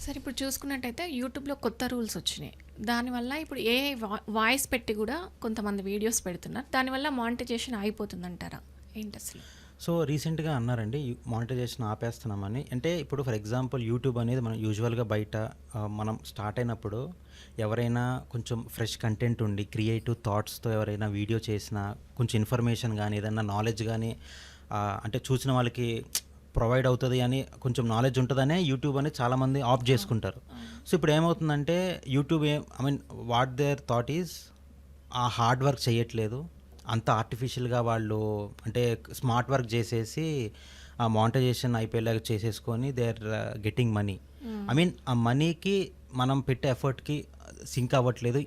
సరే ఇప్పుడు చూసుకున్నట్టయితే యూట్యూబ్‌లో కొత్త రూల్స్ వచ్చినాయి. దానివల్ల ఇప్పుడు ఏఐ వాయిస్ పెట్టి గూడా కొంతమంది వీడియోస్ పెడుతున్నారు. దానివల్ల మానిటైజేషన్ ఆగిపోతుందంటారా? ఏంటసలు? సో రీసెంట్‌గా అన్నారండి మానిటైజేషన్ ఆపేస్తున్నామని. అంటే ఇప్పుడు ఫర్ ఎగ్జాంపుల్ యూట్యూబ్ అనేది మనం యూజువల్‌గా బయట మనం స్టార్ట్ అయినప్పుడు ఎవరైనా కొంచెం ఫ్రెష్ కంటెంట్ ఉండి క్రియేటివ్ థాట్స్‌తో ఎవరైనా వీడియో చేసినా కొంచెం ఇన్ఫర్మేషన్ గానీ, ఏదన్నా నాలెడ్జ్ గానీ అంటే చూసిన వాళ్ళకి ప్రొవైడ్ అవుతది అని కొంచెం నాలెడ్జ్ ఉంటదనే యూట్యూబ్ అనేది చాలామంది ఆప్ట్ అవును. చేసుకుంటారు. అవును. సో ఇప్పుడు ఏమవుతుందంటే YouTube I mean what their thought is ఆ హార్డ్ వర్క్ చేయట్లేదు. అంత ఆర్టిఫిషియల్‌గా వాళ్ళు అంటే స్మార్ట్ వర్క్ చేసేసి ఆ మానిటైజేషన్ అయిపోయేలాగా చేసేసుకొని దే ఆర్ గెట్టింగ్ మనీ. హ్మ్. ఐ మీన్ ఆ మనీకి మనం పెట్టే ఎఫర్ట్‌కి సింక్ అవ్వట్లేదు.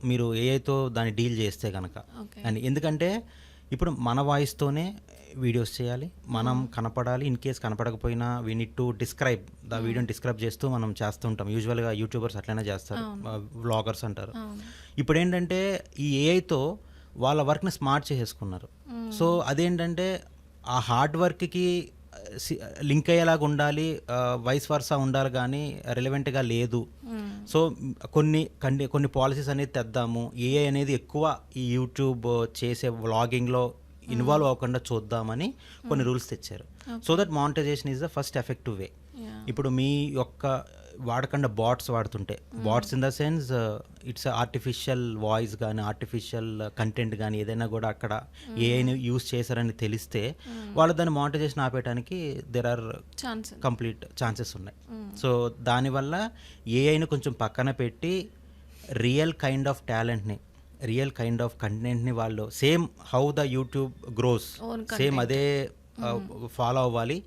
మీరు ఏఐతో దాన్ని డీల్ చేస్తే గనక. ఓకే. అని ఎందుకంటే ఇప్పుడు మన వాయిస్‌తోనే వీడియోస్ చేయాలి. మనం హ్మ్. కనపడాలి. ఇన్ కేస్ కనపడకపోయినా we need to describe hmm. వీడియోని డిస్క్రైబ్ చేస్తూ మనం చేస్తూ ఉంటాం. యూజువల్‌గా యూట్యూబర్స్ అట్లనే చేస్తారు. అవును. వ్లాగర్స్ అంటారు. అవును. ఇప్పుడేంటంటే ఈ ఏఐతో వాళ్ళ వర్క్‌ని స్మార్ట్ చేసేసుకున్నారు. సో హ్మ్. అదేంటంటే ఆ హార్డ్ వర్క్‌కి సి లింక్ అయ్యేలాగా ఉండాలి. వైస్ వర్సా ఉండాలి గానీ రిలవెంట్‌గా లేదు. హ్మ్. సో కొన్ని పాలిసీస్ అనేది తెద్దాము. ఏఐ అనేది ఎక్కువ ఈ యూట్యూబ్ చేసే వ్లాగింగ్‌లో హ్మ్. ఇన్వాల్వ్ అవ్వకుండా చూద్దామని కొన్ని హ్మ్. రూల్స్ తెచ్చారు. So okay. That monetization is the first effective way. Yeah! ఇప్పుడు మీ యొక్క వాడకుండా బాట్స్ వాడుతుంటే hmm. Bots in the sense it's artificial voice కానీ ఆర్టిఫిషియల్ కంటెంట్ కానీ ఏదైనా కూడా అక్కడ హ్మ్. ఏఐని యూస్ చేశారని తెలిస్తే హ్మ్. వాళ్ళు దాన్ని మానిటైజేషన్ ఆపేయడానికి దెర్ ఆర్ ఛాన్స్ ఉంది. కంప్లీట్ ఛాన్సెస్ ఉన్నాయి. హ్మ్. సో దానివల్ల ఏఐని కొంచెం పక్కన పెట్టి రియల్ కైండ్ ఆఫ్ టాలెంట్ని రియల్ కైండ్ ఆఫ్ కంటెంట్ని వాళ్ళు same how the YouTube gross own same content. అదే హ్మ్. ఫాలో అవ్వాలి.